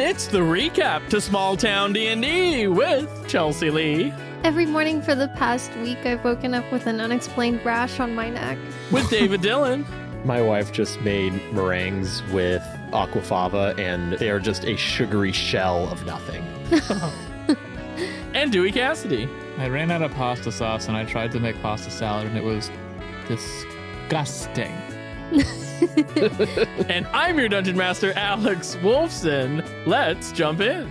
it's the recap to Small Town DnD with Chelsea Lee. Every morning for the past week, I've woken up with an unexplained rash on my neck. With David Dillon. My wife just made meringues with aquafaba, and they are just a sugary shell of nothing. And Dewey Cassidy. I ran out of pasta sauce and I tried to make pasta salad and it was disgusting. And I'm your Dungeon Master, Alex Wolfson. Let's jump in.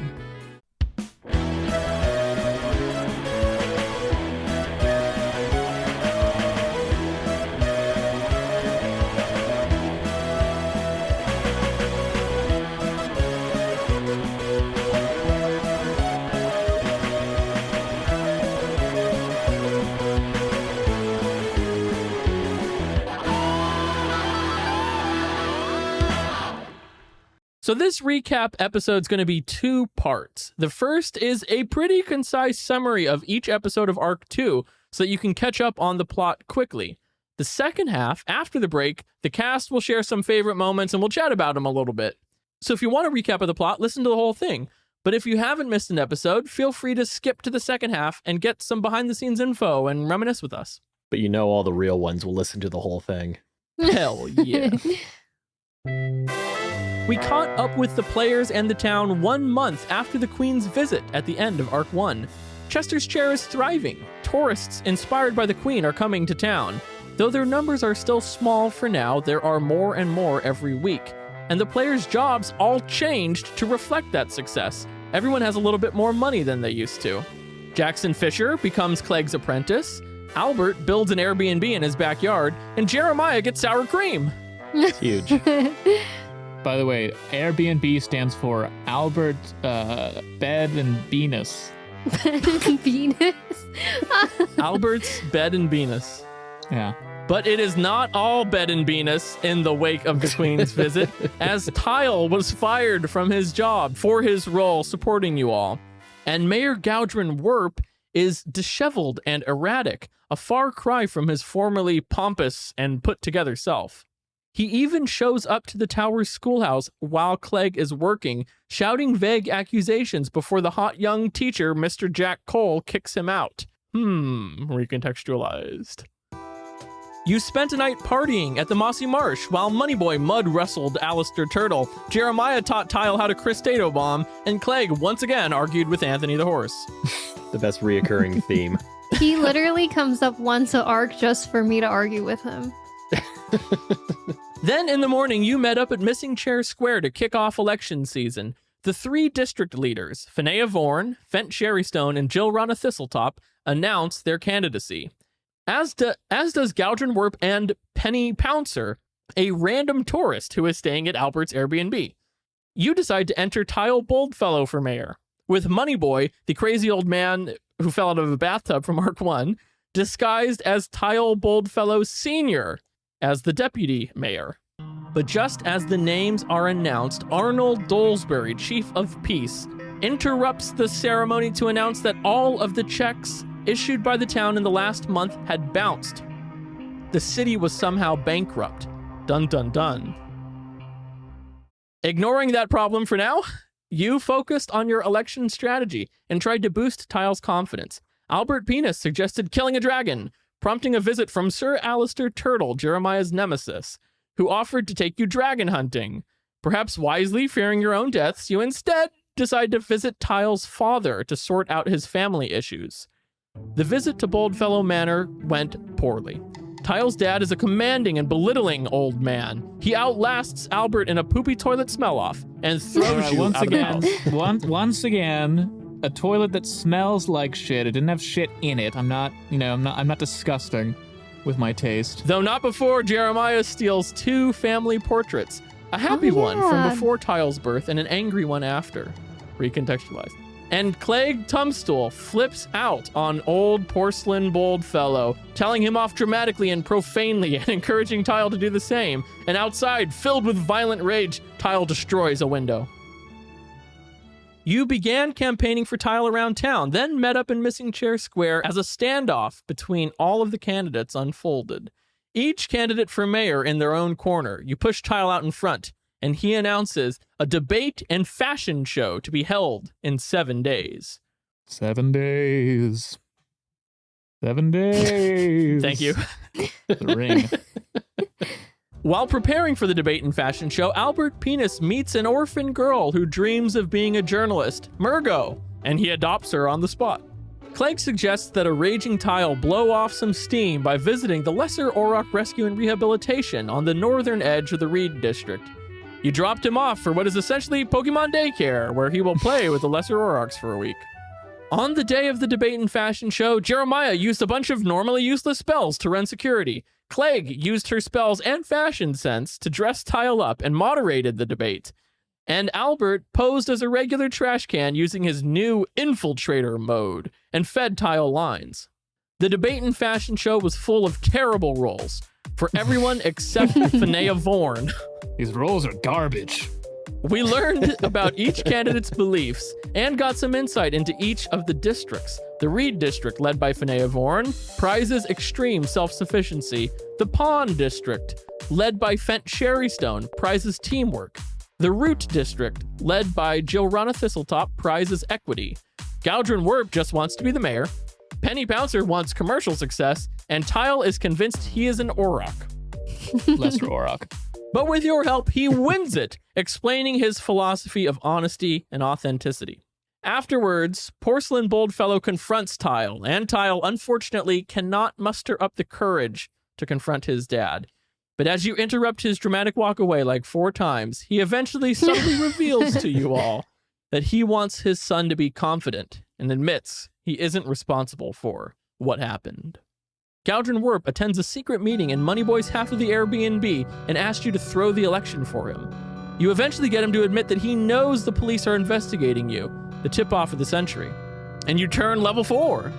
So this recap episode is going to be 2 parts. The first is a pretty concise summary of each episode of Arc 2 so that you can catch up on the plot quickly. The second half, after the break, the cast will share some favorite moments and we'll chat about them a little bit. So if you want a recap of the plot, listen to the whole thing. But if you haven't missed an episode, feel free to skip to the second half and get some behind-the-scenes info and reminisce with us. But you know all the real ones will listen to the whole thing. Hell yeah. We caught up with the players and the town 1 month after the Queen's visit at the end of Arc 1. Chester's Chair is thriving. Tourists inspired by the Queen are coming to town. Though their numbers are still small for now, there are more and more every week. And the players' jobs all changed to reflect that success. Everyone has a little bit more money than they used to. Jackson Fisher becomes Clegg's apprentice. Albert builds an Airbnb in his backyard. And Jeremiah gets sour cream. It's huge. By the way, Airbnb stands for Albert Bed and Venus. Venus? Albert's Bed and Venus. Yeah. But it is not all bed and Venus in the wake of the Queen's visit, as Tile was fired from his job for his role supporting you all. And Mayor Gowdrin Werp is disheveled and erratic, a far cry from his formerly pompous and put-together self. He even shows up to the tower's schoolhouse while Clegg is working, shouting vague accusations before the hot young teacher, Mr. Jack Cole, kicks him out. Recontextualized. You spent a night partying at the Mossy Marsh while Moneyboy mud-wrestled Alistair Turtle, Jeremiah taught Tile how to Cristato bomb, and Clegg once again argued with Anthony the Horse. The best reoccurring theme. He literally comes up once a arc just for me to argue with him. Then in the morning, you met up at Missing Chair Square to kick off election season. The 3 district leaders, Finea Vorn, Fent Sherrystone, and Jill Rana Thistletop, announced their candidacy. As does Gowdrin Werp and Penny Pouncer, a random tourist who is staying at Albert's Airbnb. You decide to enter Tile Boldfellow for mayor, with Moneyboy, the crazy old man who fell out of a bathtub from Arc 1, disguised as Tile Boldfellow Sr., as the deputy mayor. But just as the names are announced, Arnold Dolesbury, Chief of Peace, interrupts the ceremony to announce that all of the checks issued by the town in the last month had bounced. The city was somehow bankrupt. Dun dun dun. Ignoring that problem for now, you focused on your election strategy and tried to boost Tile's confidence. Albert Penis suggested killing a dragon, prompting a visit from Sir Alistair Turtle, Jeremiah's nemesis, who offered to take you dragon hunting. Perhaps wisely fearing your own deaths, you instead decide to visit Tile's father to sort out his family issues. The visit to Boldfellow Manor went poorly. Tile's dad is a commanding and belittling old man. He outlasts Albert in a poopy toilet smell-off and throws you once out again, of the house. once again, a toilet that smells like shit. It didn't have shit in it. I'm not disgusting with my taste. Though not before Jeremiah steals 2 family portraits. A happy one from before Tile's birth and an angry one after. Recontextualized. And Clegg Tumstool flips out on old porcelain Boldfellow, telling him off dramatically and profanely and encouraging Tile to do the same. And outside, filled with violent rage, Tile destroys a window. You began campaigning for Tile around town, then met up in Missing Chair Square as a standoff between all of the candidates unfolded. Each candidate for mayor in their own corner. You pushed Tile out in front, and he announces a debate and fashion show to be held in 7 days. 7 days. 7 days. Thank you. The ring. While preparing for the debate and fashion show, Albert Penis meets an orphan girl who dreams of being a journalist, Murgo, and he adopts her on the spot. Clegg suggests that a raging tile blow off some steam by visiting the Lesser Auroch Rescue and Rehabilitation on the northern edge of the Reed District. You dropped him off for what is essentially Pokemon Daycare, where he will play with the Lesser Aurochs for a week. On the day of the debate and fashion show, Jeremiah used a bunch of normally useless spells to run security. Clegg used her spells and fashion sense to dress Tile up and moderated the debate. And Albert posed as a regular trash can using his new infiltrator mode and fed Tile lines. The debate and fashion show was full of terrible rolls for everyone except Finea Vorn. These rolls are garbage. We learned about each candidate's beliefs and got some insight into each of the districts. The Reed District, led by Finea Vorn, prizes extreme self-sufficiency. The Pond District, led by Fent Sherrystone, prizes teamwork. The Root District, led by Jilrana Thistletop, prizes equity. Galdrin Werp just wants to be the mayor. Penny Pouncer wants commercial success, and Tile is convinced he is an Auroch. Lesser Auroch. But with your help, he wins it, explaining his philosophy of honesty and authenticity. Afterwards, Porcelain Boldfellow confronts Tile, and Tile, unfortunately, cannot muster up the courage to confront his dad. But as you interrupt his dramatic walk away like 4 times, he eventually subtly reveals to you all that he wants his son to be confident and admits he isn't responsible for what happened. Galdrin Werp attends a secret meeting in Moneyboy's half of the Airbnb and asks you to throw the election for him. You eventually get him to admit that he knows the police are investigating you, the tip-off of the century. And you turn level 4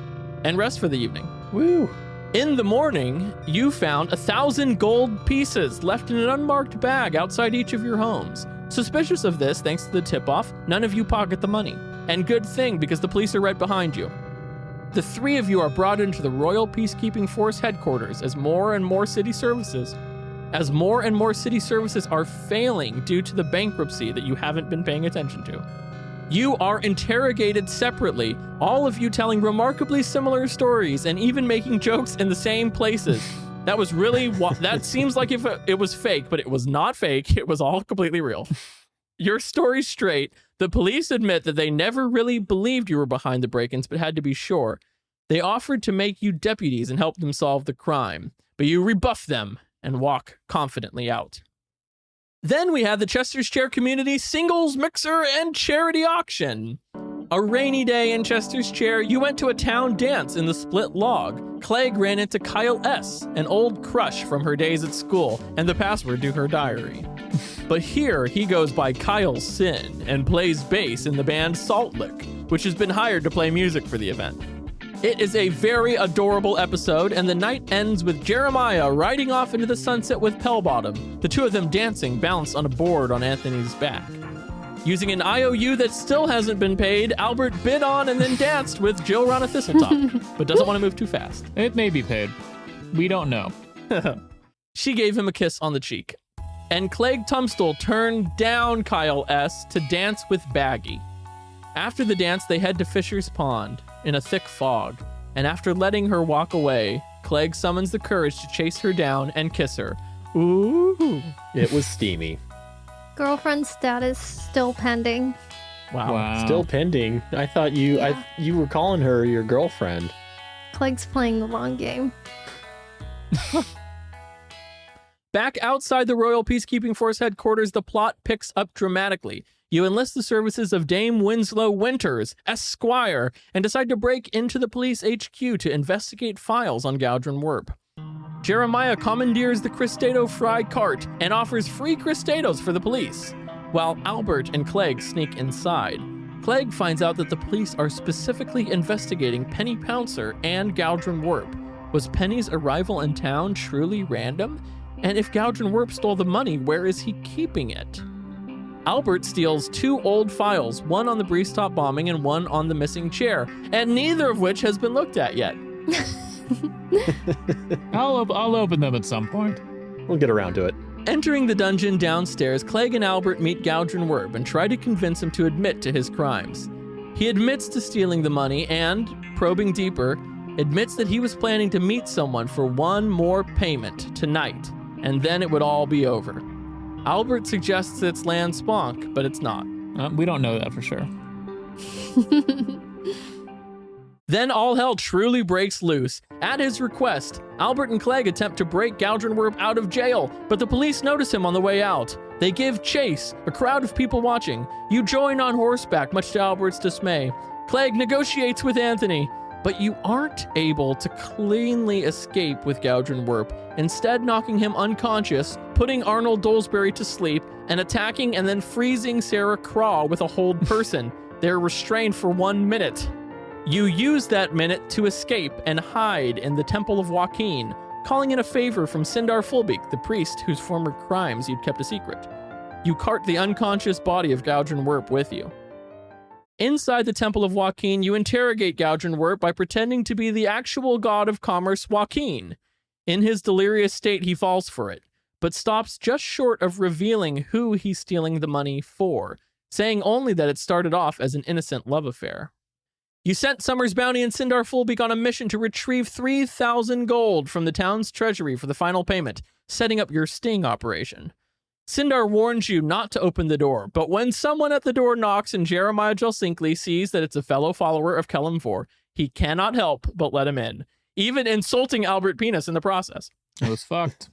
and rest for the evening. Woo! In the morning, you found 1,000 gold pieces left in an unmarked bag outside each of your homes. Suspicious of this, thanks to the tip-off, none of you pocket the money. And good thing, because the police are right behind you. The 3 of you are brought into the Royal Peacekeeping Force headquarters as more and more city services are failing due to the bankruptcy that you haven't been paying attention to. You are interrogated separately, all of you telling remarkably similar stories and even making jokes in the same places. That was really, that seems like if it was fake, but it was not fake. It was all completely real. Your story's straight. The police admit that they never really believed you were behind the break-ins, but had to be sure. They offered to make you deputies and help them solve the crime, but you rebuff them and walk confidently out. Then we had the Chester's Chair Community Singles Mixer and Charity Auction. A rainy day in Chester's Chair, you went to a town dance in the Split Log. Clegg ran into Kyle S., an old crush from her days at school, and the password to her diary. But here, he goes by Kyle Sin and plays bass in the band Salt Lick, which has been hired to play music for the event. It is a very adorable episode, and the night ends with Jeremiah riding off into the sunset with Pellbottom, the 2 of them dancing balanced on a board on Anthony's back. Using an IOU that still hasn't been paid, Albert bid on and then danced with Jilrana Thistletop, but doesn't want to move too fast. It may be paid. We don't know. She gave him a kiss on the cheek. And Clegg Tunstall turned down Kyle S. to dance with Baggy. After the dance, they head to Fisher's Pond in a thick fog, and after letting her walk away, Clegg summons the courage to chase her down and kiss her. Ooh. It was steamy. Girlfriend status still pending. Wow. Still pending. I thought you were calling her your girlfriend. Clegg's playing the long game. Back outside the Royal Peacekeeping Force headquarters, the plot picks up dramatically. You enlist the services of Dame Winslow Winters, Esquire, and decide to break into the police HQ to investigate files on Galdrin Werp. Jeremiah commandeers the Cristato Fry cart and offers free Cristatos for the police, while Albert and Clegg sneak inside. Clegg finds out that the police are specifically investigating Penny Pouncer and Galdrin Werp. Was Penny's arrival in town truly random? And if Galdrin Werp stole the money, where is he keeping it? Albert steals 2 old files, one on the Breestop bombing and one on the missing chair, and neither of which has been looked at yet. I'll open them at some point. We'll get around to it. Entering the dungeon downstairs, Clegg and Albert meet Galdrin Werb and try to convince him to admit to his crimes. He admits to stealing the money and, probing deeper, admits that he was planning to meet someone for one more payment tonight, and then it would all be over. Albert suggests it's Lan Sponk, but it's not. We don't know that for sure. Then all hell truly breaks loose. At his request, Albert and Clegg attempt to break Galdrin Werb out of jail, but the police notice him on the way out. They give chase, a crowd of people watching. You join on horseback, much to Albert's dismay. Clegg negotiates with Anthony, but you aren't able to cleanly escape with Galdrin Werb, instead knocking him unconscious, putting Arnold Dolesbury to sleep, and attacking and then freezing Sarah Craw with a hold person. They're restrained for 1 minute. You use that minute to escape and hide in the Temple of Joaquin, calling in a favor from Sindar Fulbeek, the priest whose former crimes you'd kept a secret. You cart the unconscious body of Galdrin Werb with you. Inside the Temple of Joaquin, you interrogate Galdrin Werb by pretending to be the actual god of commerce, Joaquin. In his delirious state, he falls for it, but stops just short of revealing who he's stealing the money for, saying only that it started off as an innocent love affair. You sent Summers Bounty and Sindar Fulbeek on a mission to retrieve 3,000 gold from the town's treasury for the final payment, setting up your sting operation. Sindar warns you not to open the door, but when someone at the door knocks and Jeremiah Jelsinkley sees that it's a fellow follower of Kelemvor, he cannot help but let him in, even insulting Albert Penis in the process. It was fucked.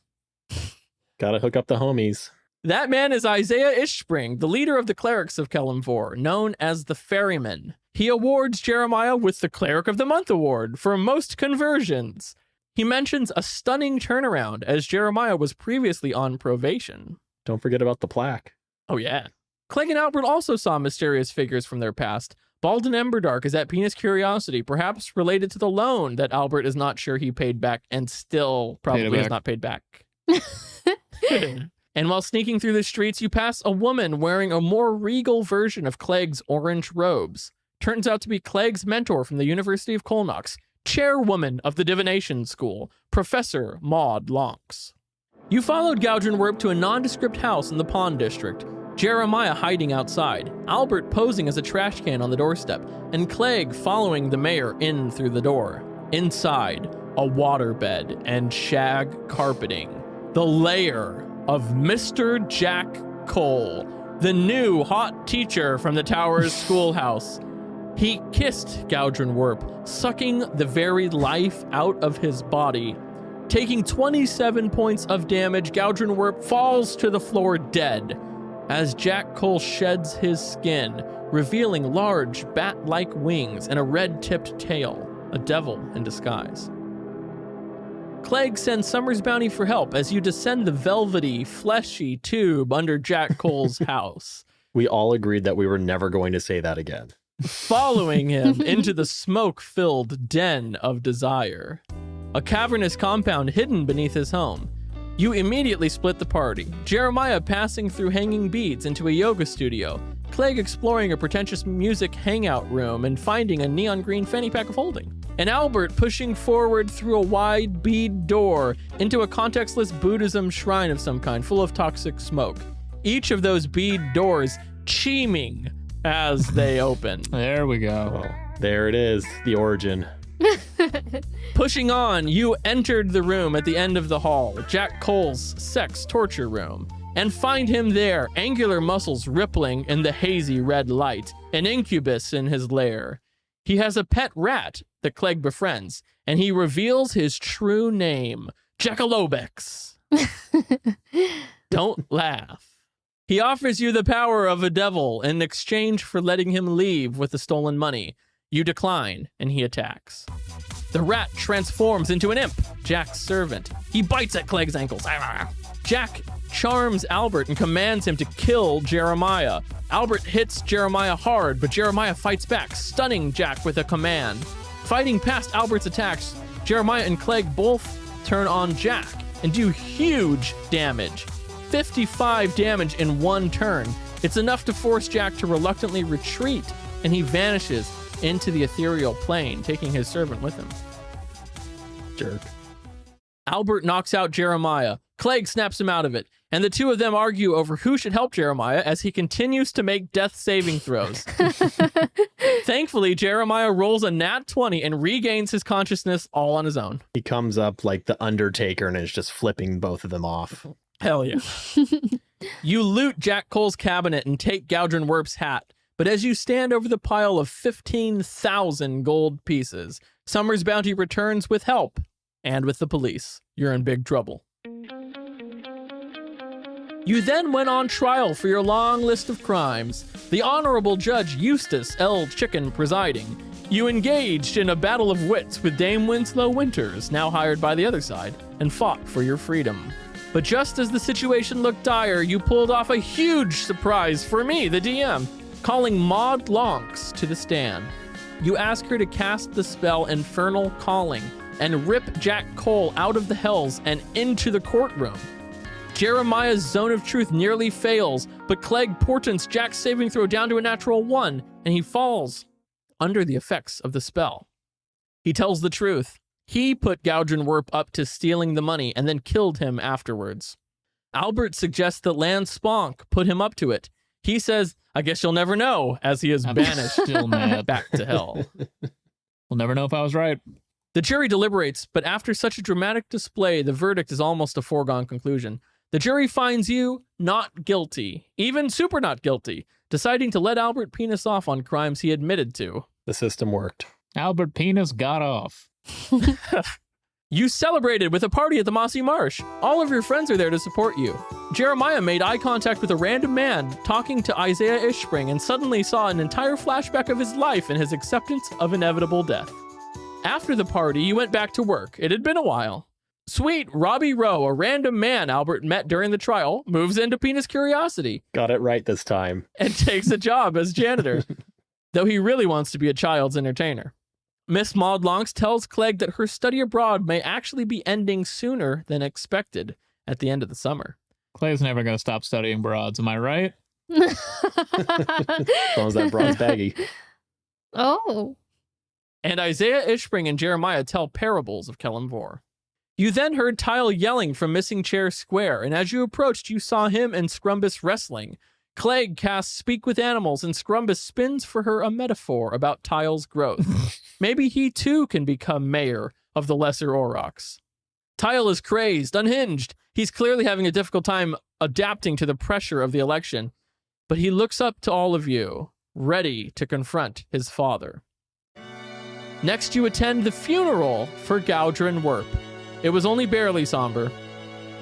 Gotta hook up the homies. That man is Isaiah Ishspring, the leader of the clerics of Kelemvor, known as the Ferryman. He awards Jeremiah with the Cleric of the Month award for most conversions. He mentions a stunning turnaround as Jeremiah was previously on probation. Don't forget about the plaque. Oh yeah. Clegg and Albert also saw mysterious figures from their past. Baldin Emberdark is at Penis Curiosity, perhaps related to the loan that Albert is not sure he paid back and still probably has not paid back. And while sneaking through the streets, you pass a woman wearing a more regal version of Clegg's orange robes. Turns out to be Clegg's mentor from the University of Colnox, chairwoman of the divination school, Professor Maud Lonks. You followed Galdrin Werb to a nondescript house in the Pond District, Jeremiah hiding outside, Albert posing as a trash can on the doorstep, and Clegg following the mayor in through the door. Inside, a waterbed and shag carpeting. The lair of Mr. Jack Cole, the new hot teacher from the tower's schoolhouse. He kissed Galdrin Werb, sucking the very life out of his body. Taking 27 points of damage, Galdrin Werb falls to the floor dead as Jack Cole sheds his skin, revealing large bat-like wings and a red-tipped tail, a devil in disguise. Clegg sends Summers Bounty for help as you descend the velvety, fleshy tube under Jack Cole's house. We all agreed that we were never going to say that again. Following him into the smoke-filled den of desire, a cavernous compound hidden beneath his home. You immediately split the party, Jeremiah passing through hanging beads into a yoga studio, Clegg exploring a pretentious music hangout room and finding a neon green fanny pack of holding, and Albert pushing forward through a wide bead door into a contextless Buddhism shrine of some kind full of toxic smoke. Each of those bead doors cheeming as they open. There we go. Oh, there it is, the origin. Pushing on, you entered the room at the end of the hall, Jack Cole's sex torture room, and find him there, angular muscles rippling in the hazy red light, an incubus in his lair. He has a pet rat that Clegg befriends, and he reveals his true name, Jackalobex. Don't laugh. He offers you the power of a devil in exchange for letting him leave with the stolen money. You decline, and he attacks. The rat transforms into an imp, Jack's servant. He bites at Clegg's ankles. Jack charms Albert and commands him to kill Jeremiah. Albert hits Jeremiah hard, but Jeremiah fights back, stunning Jack with a command. Fighting past Albert's attacks, Jeremiah and Clegg both turn on Jack and do huge damage. 55 damage in one turn. It's enough to force Jack to reluctantly retreat, and he vanishes into the ethereal plane, taking his servant with him. Jerk. Albert knocks out Jeremiah, Clegg snaps him out of it, and the two of them argue over who should help Jeremiah as he continues to make death saving throws. Thankfully, Jeremiah rolls a nat 20 and regains his consciousness all on his own. He comes up like the Undertaker and is just flipping both of them off. Hell yeah. You loot Jack Cole's cabinet and take Gowdrin Werp's hat, but as you stand over the pile of 15,000 gold pieces, Summer's bounty returns with help, and with the police. You're in big trouble. You then went on trial for your long list of crimes, the Honorable Judge Eustace L. Chicken presiding. You engaged in a battle of wits with Dame Winslow Winters, now hired by the other side, and fought for your freedom. But just as the situation looked dire, you pulled off a huge surprise for me, the DM, calling Maud Lonks to the stand. You ask her to cast the spell Infernal Calling and rip Jack Cole out of the hells and into the courtroom. Jeremiah's zone of truth nearly fails, but Clegg portents Jack's saving throw down to a natural 1, and he falls under the effects of the spell. He tells the truth. He put Gowdrin Werp up to stealing the money and then killed him afterwards. Albert suggests that Lance Sponk put him up to it. He says, I guess you'll never know, as he is banished Still mad. back to hell. We'll never know if I was right. The jury deliberates, but after such a dramatic display, the verdict is almost a foregone conclusion. The jury finds you not guilty, even super not guilty, deciding to let Albert Penis off on crimes he admitted to. The system worked. Albert Penis got off. You celebrated with a party at the Mossy Marsh. All of your friends are there to support you. Jeremiah made eye contact with a random man talking to Isaiah Ishspring and suddenly saw an entire flashback of his life and his acceptance of inevitable death. After the party, you went back to work. It had been a while. Sweet Robbie Rowe, a random man Albert met during the trial, moves into Penis Curiosity Got it right this time. and takes a job as janitor, though he really wants to be a child's entertainer. Miss Maud Lonks tells Clegg that her study abroad may actually be ending sooner than expected at the end of the summer. Clay's never going to stop studying broads, am I right? As long as that broad's baggy. Oh. And Isaiah Ishspring and Jeremiah tell parables of Kellamvor. You then heard Tile yelling from Missing Chair Square, and as you approached, you saw him and Scrumbus wrestling. Clegg casts Speak with Animals, and Scrumbus spins for her a metaphor about Tile's growth. Maybe he too can become mayor of the Lesser Aurochs. Tile is crazed, unhinged. He's clearly having a difficult time adapting to the pressure of the election, but he looks up to all of you, ready to confront his father. Next, you attend the funeral for Gowdrin Werp. It was only barely somber.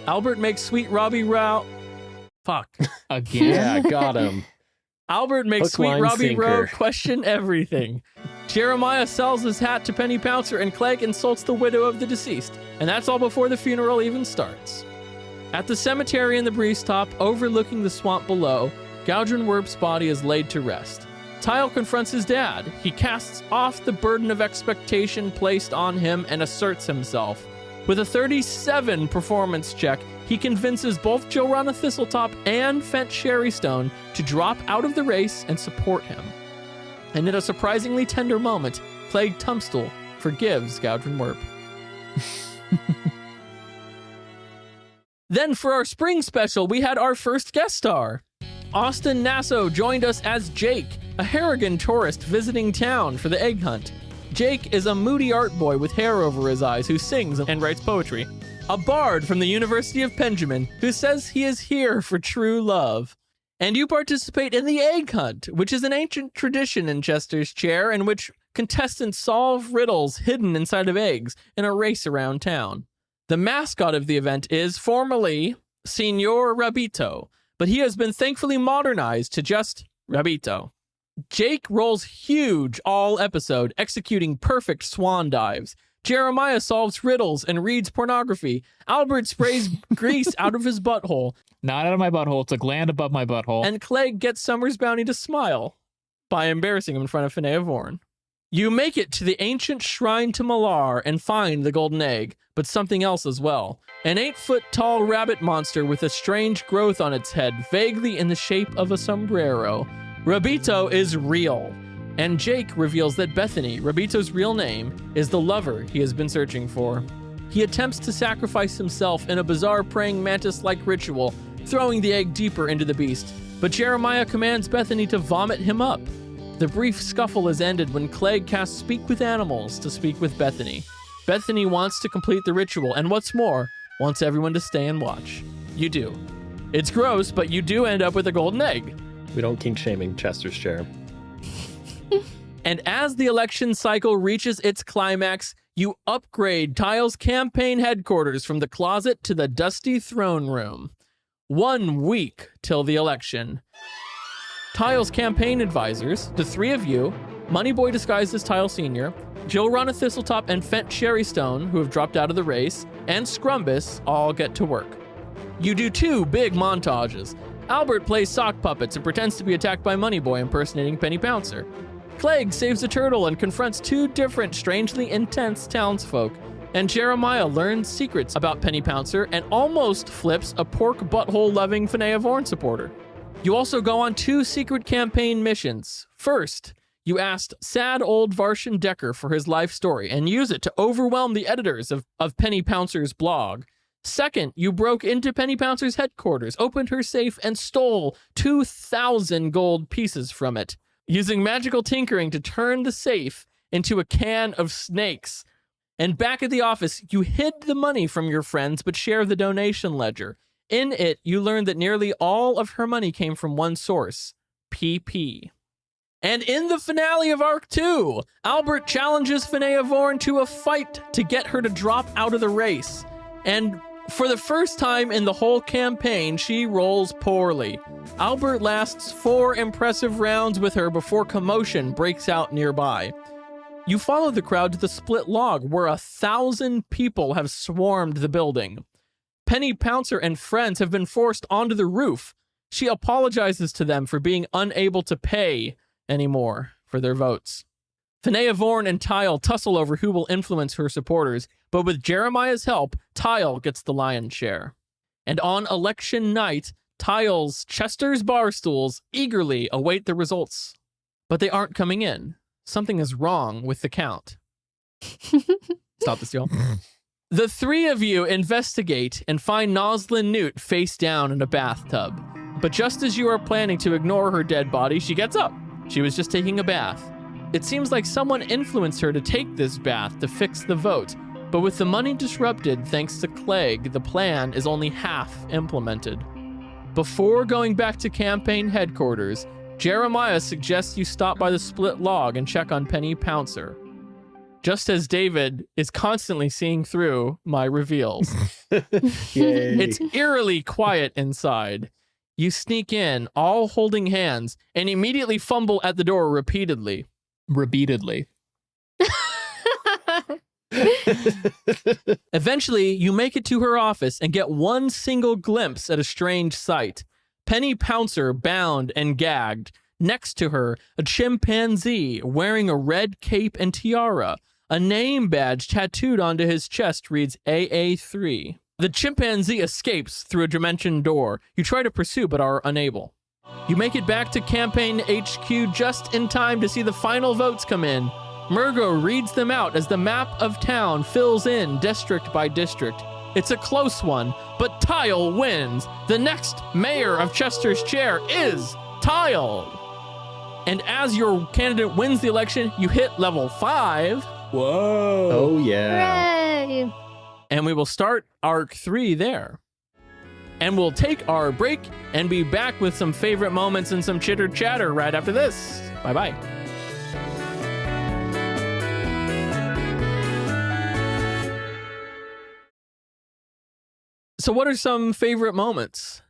Albert makes Sweet Robbie Rowe... Fuck. Again? Yeah, got him. Albert makes Hook, Sweet line, Robbie Rowe sinker. question everything. Jeremiah sells his hat to Penny Pouncer, and Clegg insults the widow of the deceased. And that's all before the funeral even starts. At the cemetery in the breeze top, overlooking the swamp below, Gowdrin Werp's body is laid to rest. Tile confronts his dad. He casts off the burden of expectation placed on him and asserts himself. With a 37 performance check, he convinces both Jilrana Thistletop and Fent Sherrystone to drop out of the race and support him. And in a surprisingly tender moment, Clegg Tunstall forgives Gowdrin Werp. Then for our spring special, we had our first guest star. Austin Nasso joined us as Jake, a Harrigan tourist visiting town for the egg hunt. Jake is a moody art boy with hair over his eyes who sings and writes poetry. A bard from the University of Benjamin who says he is here for true love. And you participate in the egg hunt, which is an ancient tradition in Chester's Chair in which contestants solve riddles hidden inside of eggs in a race around town. The mascot of the event is formerly Signor Rabito, but he has been thankfully modernized to just Rabito. Jake rolls huge all episode, executing perfect swan dives. Jeremiah solves riddles and reads pornography. Albert sprays grease out of his butthole. Not out of my butthole. It's a gland above my butthole. And Clegg gets Summer's bounty to smile by embarrassing him in front of Finea Vorn. You make it to the ancient shrine to Malar and find the golden egg, but something else as well. An 8-foot-tall rabbit monster with a strange growth on its head, vaguely in the shape of a sombrero. Rabito is real, and Jake reveals that Bethany, Rabito's real name, is the lover he has been searching for. he attempts to sacrifice himself in a bizarre praying mantis-like ritual, throwing the egg deeper into the beast. But Jeremiah commands Bethany to vomit him up. The brief scuffle is ended when Clegg casts Speak with Animals to speak with Bethany. Bethany wants to complete the ritual, and what's more, wants everyone to stay and watch. You do. It's gross, but you do end up with a golden egg. We don't kink shaming Chester's chair. And as the election cycle reaches its climax, you upgrade Tile's campaign headquarters from the closet to the dusty throne room. 1 week till the election. Tile's campaign advisors, the three of you, Moneyboy disguised as Tile Sr., Jill Rana Thistletop and Fent Sherrystone, who have dropped out of the race, and Scrumbus all get to work. You do 2 big montages. Albert plays sock puppets and pretends to be attacked by Moneyboy impersonating Penny Pouncer. Clegg saves a turtle and confronts 2 different, strangely intense townsfolk. And Jeremiah learns secrets about Penny Pouncer and almost flips a pork butthole-loving Finea Vorn supporter. You also go on 2 secret campaign missions. First, you asked sad old Varshan Decker for his life story and use it to overwhelm the editors of Penny Pouncer's blog. Second, you broke into Penny Pouncer's headquarters, opened her safe, and stole 2,000 gold pieces from it, using magical tinkering to turn the safe into a can of snakes. And back at the office, you hid the money from your friends but share the donation ledger. In it, you learned that nearly all of her money came from one source, PP. And in the finale of Arc 2, Albert challenges Finea Vorn to a fight to get her to drop out of the race. And for the first time in the whole campaign, she rolls poorly. Albert lasts 4 impressive rounds with her before commotion breaks out nearby. You follow the crowd to the split log, where 1,000 people have swarmed the building. Penny Pouncer and friends have been forced onto the roof. She apologizes to them for being unable to pay anymore for their votes. Finea Vorn and Tile tussle over who will influence her supporters, but with Jeremiah's help, Tile gets the lion's share. And on election night, Tile's Chester's Barstools eagerly await the results. But they aren't coming in. Something is wrong with the count. Stop this, y'all. The 3 of you investigate and find Noslin Newt face down in a bathtub. But just as you are planning to ignore her dead body, she gets up. She was just taking a bath. It seems like someone influenced her to take this bath to fix the vote. But with the money disrupted thanks to Clegg, the plan is only half implemented. Before going back to campaign headquarters, Jeremiah suggests you stop by the split log and check on Penny Pouncer. Just as David is constantly seeing through my reveals. It's eerily quiet inside. You sneak in, all holding hands, and immediately fumble at the door repeatedly. Eventually, you make it to her office and get one single glimpse at a strange sight. Penny Pouncer bound and gagged. Next to her, a chimpanzee wearing a red cape and tiara. A name badge tattooed onto his chest reads AA3. The chimpanzee escapes through a dimension door. You try to pursue but are unable. You make it back to campaign HQ just in time to see the final votes come in. Murgo reads them out as the map of town fills in district by district. It's a close one, but Tile wins. The next mayor of Chester's chair is Tile. And as your candidate wins the election, you hit level 5. Whoa. Oh, yeah. Hooray! And we will start Arc 3 there. And we'll take our break and be back with some favorite moments and some chitter chatter right after this. Bye-bye. So what are some favorite moments?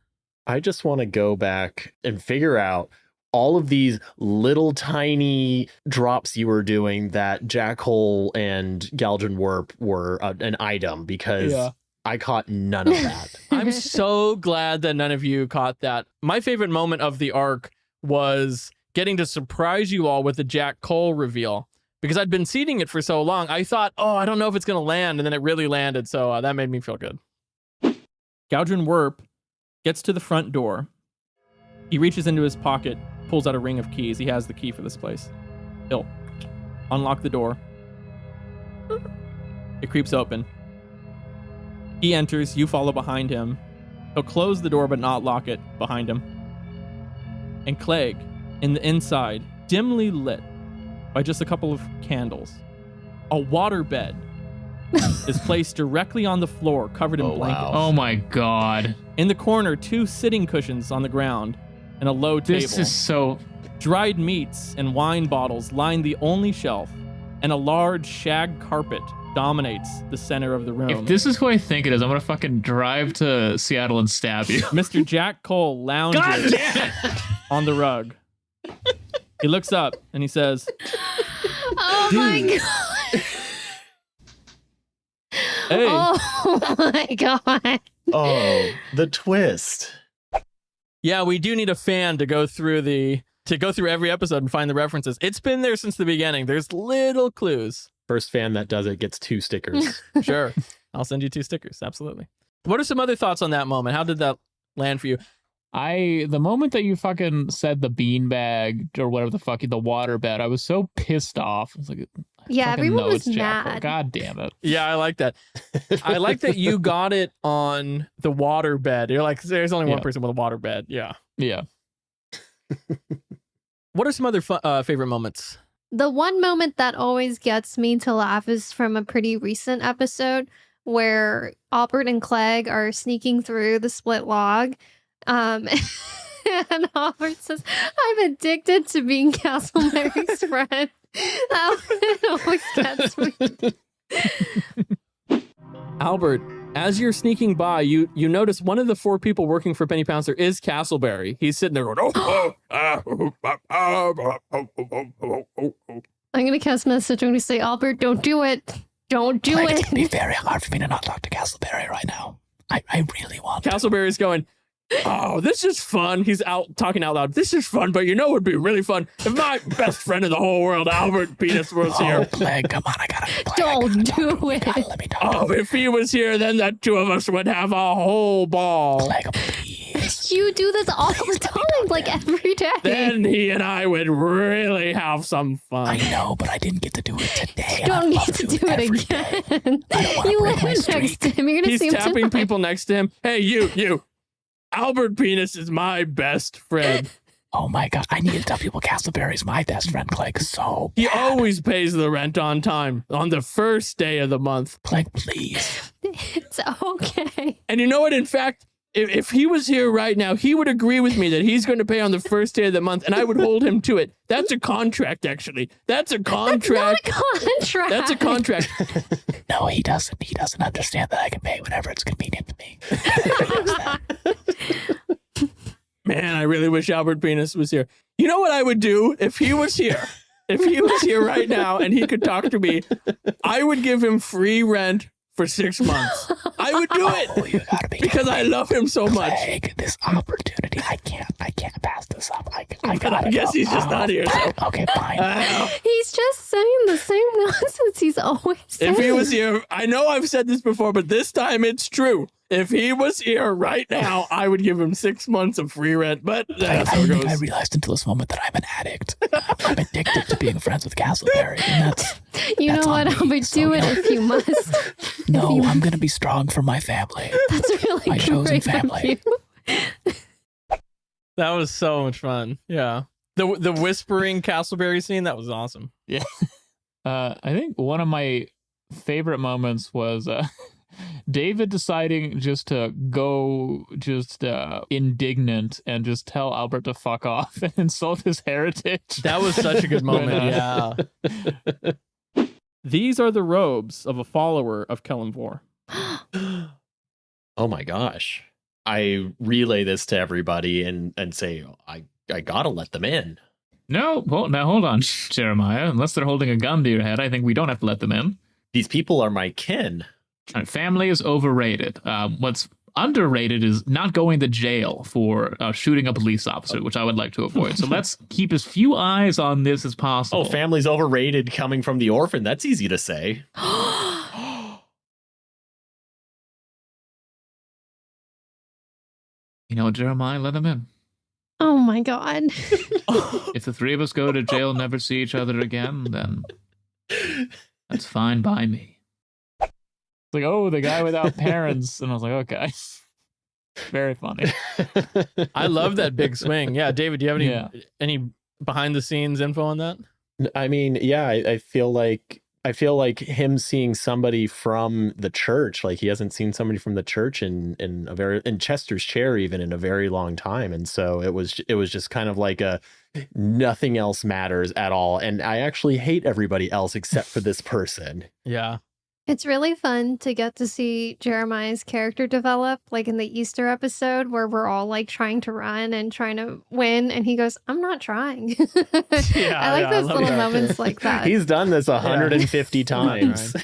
I just want to go back and figure out all of these little tiny drops you were doing that Jackhole and Galgen Warp were an item, because I caught none of that. I'm so glad that none of you caught that. My favorite moment of the arc was getting to surprise you all with the Jack Cole reveal, because I'd been seeding it for so long. I thought, I don't know if it's going to land, and then it really landed, so that made me feel good. Galgen Warp gets to the front door. He reaches into his pocket, pulls out a ring of keys. He has the key for this place. He'll unlock the door. It creeps open. He enters, you follow behind him. He'll close the door but not lock it behind him. And Clegg, in the inside, dimly lit by just a couple of candles, a water bed is placed directly on the floor, covered in blankets. Wow. Oh my god. In the corner, 2 sitting cushions on the ground and a low table. This is so... Dried meats and wine bottles line the only shelf, and a large shag carpet dominates the center of the room. If this is who I think it is, I'm gonna fucking drive to Seattle and stab you. Mr. Jack Cole lounges God damn it! on the rug. He looks up and he says, Oh my god. "Hey, Oh my god. Oh, the twist. yeah, we do need a fan to go through every episode and find the references. It's been there since the beginning. There's little clues." First fan that does it gets 2 stickers. Sure. I'll send you 2 stickers. Absolutely. What are some other thoughts on that moment? How did that land for you? The moment that you fucking said the beanbag or whatever the fuck, the water bed, I was so pissed off. I was like, Yeah, fucking everyone know was it's Jack. mad. God damn it. Yeah, I like that. I like that you got it on the water bed. You're like, there's only one Yeah. person with a water bed. Yeah. Yeah. What are some other favorite moments? The one moment that always gets me to laugh is from a pretty recent episode where Albert and Clegg are sneaking through the split log. And Albert says, "I'm addicted to being Castleberry's friend." That always gets me. Albert, as you're sneaking by, you notice one of the 4 people working for Penny Pouncer is Castleberry. He's sitting there going, I'm going to cast message. I'm going to say, "Albert, don't do it. Don't do Like, it." it'd be very hard for me to not talk to Castleberry right now. I really want to. Castleberry's going, "Oh, this is fun." He's out talking out loud. "This is fun, but you know it would be really fun if my best friend in the whole world, Albert Penis, was Oh, here. Plague, come on, I gotta. Don't do Let it. me talk. Oh, if he was here, then the 2 of us would have a whole ball. Plague, please. You do this all the time, like every day. Then he and I would really have some fun." I know, but I didn't get to do it today. You and I'd don't love need to do every it day. again. I don't wanna You break my live next streak. to him. You're going to He's see him tapping tonight. people next to him. "Hey, you. Albert Penis is my best friend. Oh my god, I need to tell people Castleberry's my best friend, Plague. So He always pays the rent on time on the first day of the month." Plague, please. It's okay. And you know what? In fact, if he was here right now, he would agree with me that he's going to pay on the first day of the month, and I would hold him to it. That's a contract, actually. That's a contract. That's not a contract. That's a contract. No, he doesn't. He doesn't understand that I can pay whenever it's convenient to me. Man, I really wish Albert Penis was here. You know what I would do if he was here? If he was here right now and he could talk to me, I would give him free rent for 6 months. I would do it Oh, you gotta be because I love him so much. Plague, this opportunity. I can't pass this up. I But gotta I guess go. he's just not here. So. Okay, fine. He's just saying the same nonsense he's always saying. If he was here, I know I've said this before, but this time it's true. If he was here right now, I would give him 6 months of free rent. But that's I how it don't think I goes. realized until this moment that I'm an addict. I'm addicted to being friends with Castleberry, and that's You That's know on what, me, Albert? so Do it yeah. if you must. no. you- I'm gonna be strong for my family. That's really My chosen great of family. you. That was so much fun. Yeah. The whispering Castleberry scene, that was awesome. I think one of my favorite moments was David deciding just to go indignant and just tell Albert to fuck off and insult his heritage. That was such a good moment. Yeah. These are the robes of a follower of Kellenvor. Oh my gosh. I relay this to everybody and say, I gotta let them in. No, now hold on, Jeremiah. Unless they're holding a gun to your head, I think we don't have to let them in. These people are my kin. Family is overrated. What's underrated is not going to jail for shooting a police officer, which I would like to avoid. So let's keep as few eyes on this as possible. Oh, family's overrated coming from the orphan. That's easy to say. You know, Jeremiah, let them in. Oh my god. If the 3 of us go to jail and never see each other again, then that's fine by me. like, oh, the guy without parents. And I was like, okay. Very funny. I love that big swing. Yeah, David, do you have any behind the scenes info on that? I mean, yeah, I feel like him seeing somebody from the church, like he hasn't seen somebody from the church in Chester's chair even in a very long time. And so it was just kind of like nothing else matters at all. And I actually hate everybody else except for this person. Yeah. It's really fun to get to see Jeremiah's character develop, like in the Easter episode where we're all like trying to run and trying to win, and he goes, "I'm not trying." I like those little moments like that. He's done this 150 times.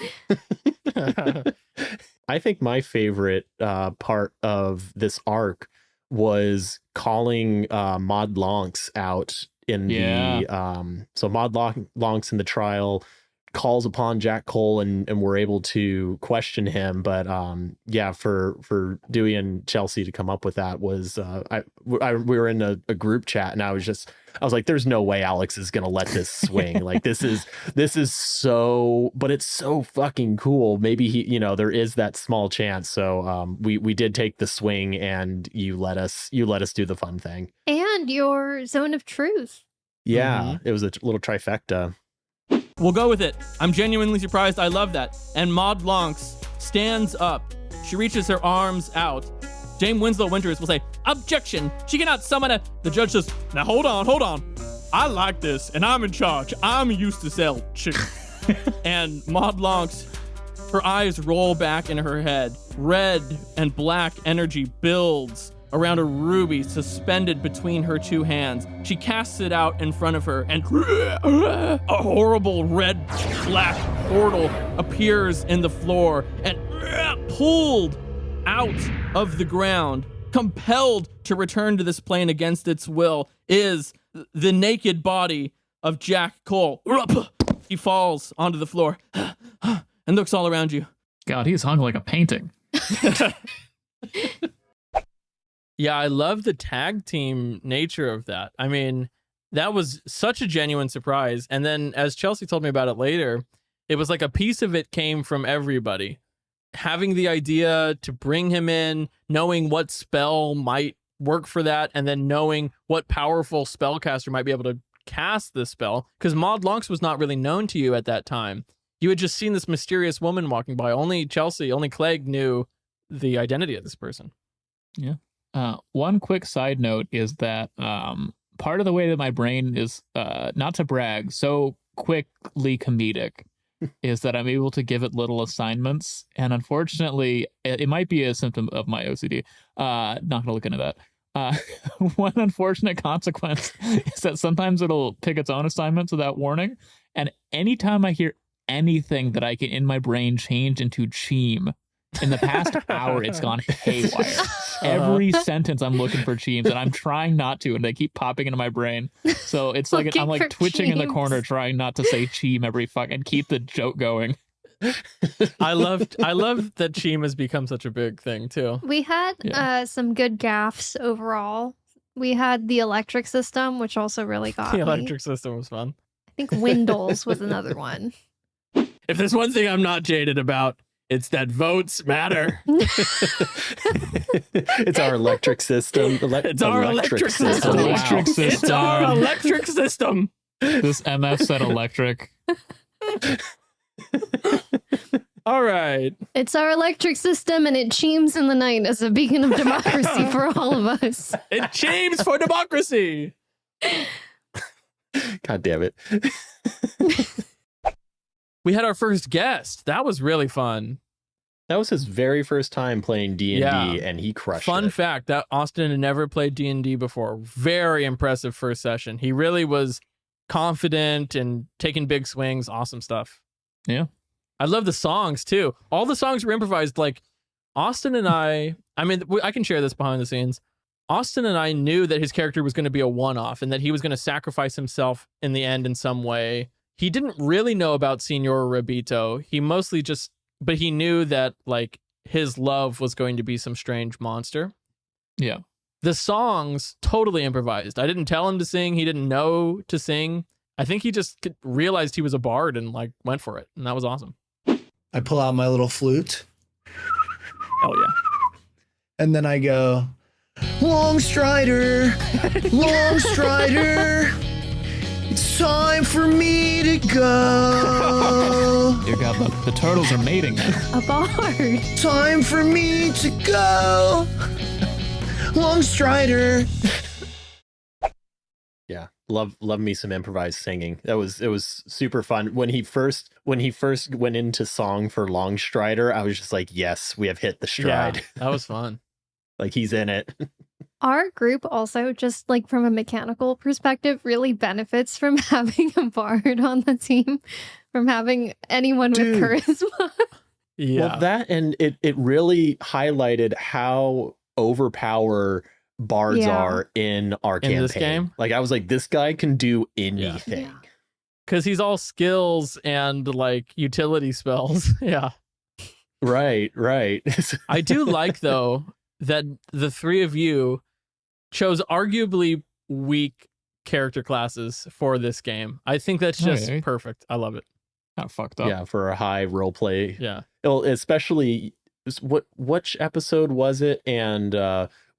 I think my favorite part of this arc was calling Maud Lonks out in so Maud Lonks in the trial calls upon Jack Cole and we're able to question him. But for Dewey and Chelsea to come up with that was we were in a group chat and I was like, there's no way Alex is gonna let this swing. Like this is so, but it's so fucking cool. Maybe he, there is that small chance. So we did take the swing and you let us do the fun thing. And your zone of truth. Yeah, It was a little trifecta. We'll go with it. I'm genuinely surprised. I love that. And Maud Lonks stands up. She reaches her arms out. Dame Winslow Winters will say, "Objection! She cannot summon a..." The judge says, "Now hold on. I like this, and I'm in charge. I'm used to sell chicken." And Maud Lonks, her eyes roll back in her head. Red and black energy builds around a ruby suspended between her two hands. She casts it out in front of her, and a horrible red-black portal appears in the floor and pulled out of the ground, compelled to return to this plane against its will, is the naked body of Jack Cole. He falls onto the floor and looks all around you. God, he's hung like a painting. Yeah, I love the tag team nature of that. I mean, that was such a genuine surprise. And then as Chelsea told me about it later, it was like a piece of it came from everybody. Having the idea to bring him in, knowing what spell might work for that, and then knowing what powerful spellcaster might be able to cast this spell. Because Maud Lonks was not really known to you at that time. You had just seen this mysterious woman walking by. Only Clegg knew the identity of this person. Yeah. One quick side note is that part of the way that my brain is, not to brag, so quickly comedic is that I'm able to give it little assignments. And unfortunately, it might be a symptom of my OCD. Not going to look into that. One unfortunate consequence is that sometimes it'll pick its own assignments without warning. And anytime I hear anything that I can in my brain change into Cheem, in the past hour, it's gone haywire. Every sentence I'm looking for Cheems, and I'm trying not to, and they keep popping into my brain. So it's like I'm like twitching in the corner, trying not to say Cheem every and keep the joke going. I love that Cheem has become such a big thing too. We had some good gaffes overall. We had the electric system, which also really got The me. electric system was fun. I think Windles was another one. If there's one thing I'm not jaded about, it's that votes matter. It's our electric system. It's our electric system. Electric system. It's our electric system. This MF said electric. All right. It's our electric system, and it cheems in the night as a beacon of democracy for all of us. It cheems for democracy. God damn it. We had our first guest. That was really fun. That was his very first time playing D&D, Yeah. and he crushed Fun it. fact that Austin had never played D&D before. Very impressive first session. He really was confident and taking big swings. Awesome stuff. Yeah. I love the songs too. All the songs were improvised. Like Austin and I mean, I can share this behind the scenes. Austin and I knew that his character was going to be a one-off and that he was going to sacrifice himself in the end in some way. He didn't really know about Signor Rabito. He mostly but he knew that like his love was going to be some strange monster. Yeah. The songs totally improvised. I didn't tell him to sing. He didn't know to sing. I think he just realized he was a bard and like went for it. And that was awesome. I pull out my little flute Oh yeah. And then I go, Long Strider, Long Strider, it's time for me to go. Dear God, the turtles are mating now. A bard. Time for me to go. Long Strider. Yeah, love me some improvised singing. It was super fun. When he first went into song for Longstrider, I was just like, yes, we have hit the stride. Yeah, that was fun. Like he's in it. Our group also, just like from a mechanical perspective, really benefits from having a bard on the team, from having anyone Dude. with charisma. Yeah. Well, that and it really highlighted how overpowered bards Yeah. are in our In campaign. this game? Like I was like, this guy can do anything. Yeah. Because he's all skills and like utility spells. Yeah. Right. I do like though that the three of you chose arguably weak character classes for this game. I think that's just Okay. perfect. I love it. Not fucked up. Yeah, for a high role play. Yeah. Well, especially which episode was it? And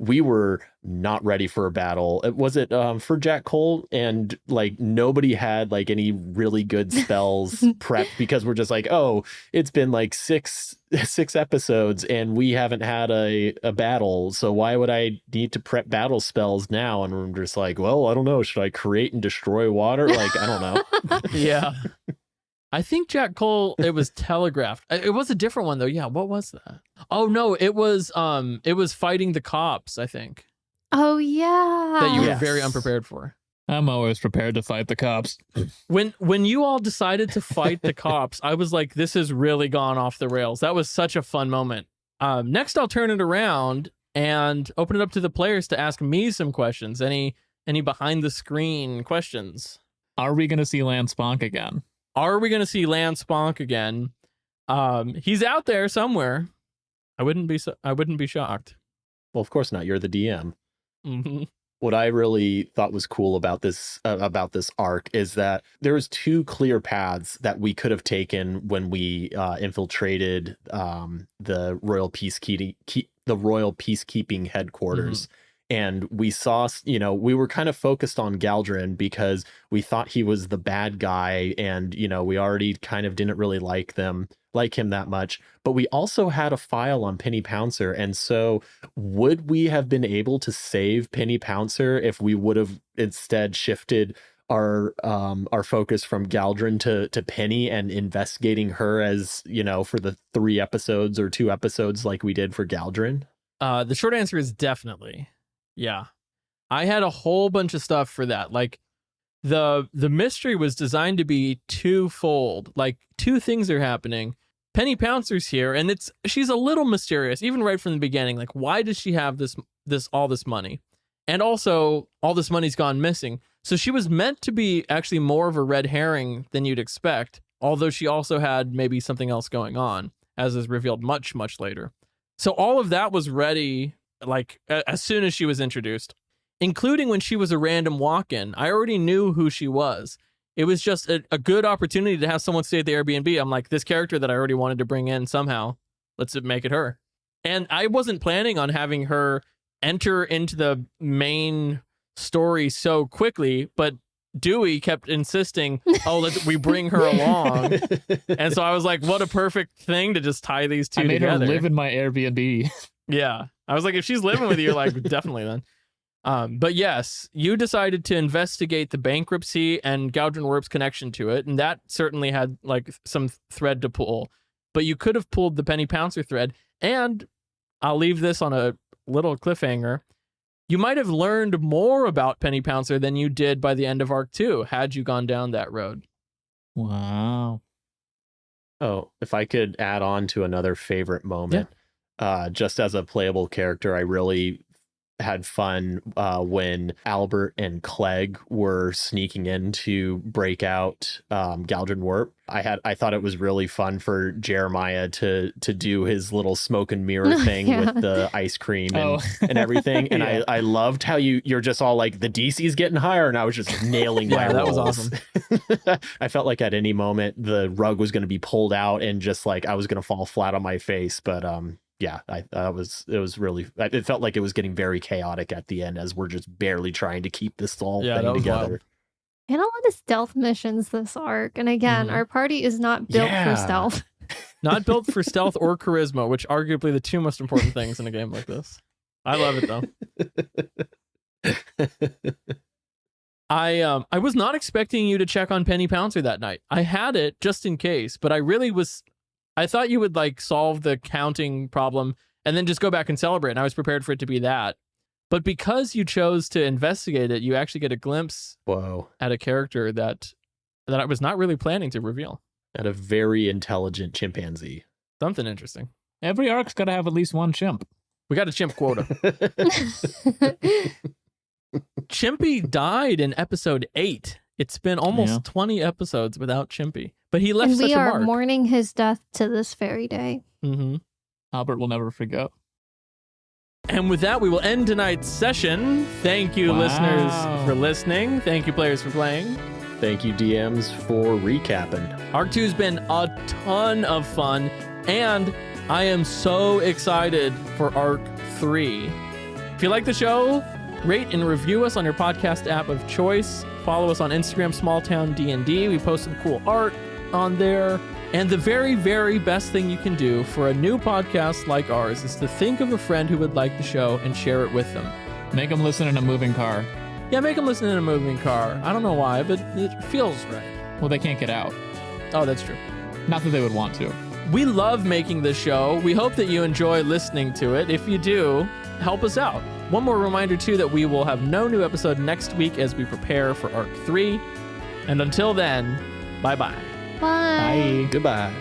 we were not ready for a battle. Was it for Jack Cole? And like nobody had like any really good spells prepped because we're just like, oh, it's been like six episodes and we haven't had a battle. So why would I need to prep battle spells now? And we're just like, well, I don't know. Should I create and destroy water? Like, I don't know. Yeah. I think Jack Cole, it was telegraphed. It was a different one though. Yeah, what was that? Oh no, it was fighting the cops, I think. Oh yeah. That you were Yes. very unprepared for. I'm always prepared to fight the cops. When you all decided to fight the cops, I was like, this has really gone off the rails. That was such a fun moment. Next I'll turn it around and open it up to the players to ask me some questions. Any behind the screen questions? Are we going to see Lance Bonk again? Are we going to see Lance Bonk again? He's out there somewhere. I wouldn't be shocked. Well, of course not. You're the DM. Mm-hmm. What I really thought was cool about this arc is that there was two clear paths that we could have taken when we infiltrated the royal peacekeeping headquarters. And we saw, we were kind of focused on Galdrin because we thought he was the bad guy, and we already kind of didn't really like him that much. But we also had a file on Penny Pouncer, and so would we have been able to save Penny Pouncer if we would have instead shifted our focus from Galdrin to Penny and investigating her as for the 3 episodes or 2 episodes like we did for Galdrin? The short answer is definitely. Yeah. I had a whole bunch of stuff for that. Like the mystery was designed to be twofold. Like 2 things are happening. Penny Pouncer's here and she's a little mysterious even right from the beginning. Like why does she have all this money? And also all this money's gone missing. So she was meant to be actually more of a red herring than you'd expect, although she also had maybe something else going on, as is revealed much, much later. So all of that was ready like as soon as she was introduced, including when she was a random walk-in. I already knew who she was. It was just a good opportunity to have someone stay at the Airbnb. I'm like, this character that I already wanted to bring in somehow, let's make it her. And I wasn't planning on having her enter into the main story so quickly, but Dewey kept insisting, we bring her along. And so I was like, what a perfect thing to just tie these two together. I made her live in my Airbnb. Yeah. I was like, if she's living with you, like, definitely then. But yes, you decided to investigate the bankruptcy and Galdrin Warp's connection to it, and that certainly had like some thread to pull. But you could have pulled the Penny Pouncer thread, and I'll leave this on a little cliffhanger. You might have learned more about Penny Pouncer than you did by the end of Arc 2 had you gone down that road. Wow. Oh, if I could add on to another favorite moment. Just as a playable character, I really had fun when Albert and Clegg were sneaking in to break out Galdrin Warp. I thought it was really fun for Jeremiah to do his little smoke and mirror thing with the ice cream and everything. And Yeah. I loved how you're just all like, the DC's getting higher, and I was just nailing my That was rolls. awesome. I felt like at any moment the rug was going to be pulled out and just like I was going to fall flat on my face. But yeah, it was really, it felt like it was getting very chaotic at the end as we're just barely trying to keep this all Yeah, that thing was together. wild. And a lot of stealth missions this arc. And again, Mhm. our party is not built Yeah. for stealth. Not built for stealth or charisma, which arguably the two most important things in a game like this. I love it though. I was not expecting you to check on Penny Pouncer that night. I had it just in case, but I thought you would like solve the counting problem and then just go back and celebrate. And I was prepared for it to be that. But because you chose to investigate it, you actually get a glimpse Whoa. at a character that I was not really planning to reveal. At a very intelligent chimpanzee. Something interesting. Every arc's got to have at least one chimp. We got a chimp quota. Chimpy died in episode 8. It's been almost 20 episodes without Chimpy, but he left And such we a are mark. mourning his death to this very day. Mm-hmm. Albert will never forget. And with that, we will end tonight's session. Thank you, Wow. listeners, for listening. Thank you, players, for playing. Thank you, DMs, for recapping. Arc 2 has been a ton of fun, and I am so excited for Arc 3. If you like the show, rate and review us on your podcast app of choice. Follow us on Instagram, Small Town DnD. We post some cool art on there. And the very, very best thing you can do for a new podcast like ours is to think of a friend who would like the show and share it with them. Make them listen in a moving car. Yeah, make them listen in a moving car. I don't know why, but it feels right. Well, they can't get out. Oh, that's true. Not that they would want to. We love making this show. We hope that you enjoy listening to it. If you do, help us out. One more reminder, too, that we will have no new episode next week as we prepare for Arc 3. And until then, bye-bye. Bye. Bye. Goodbye.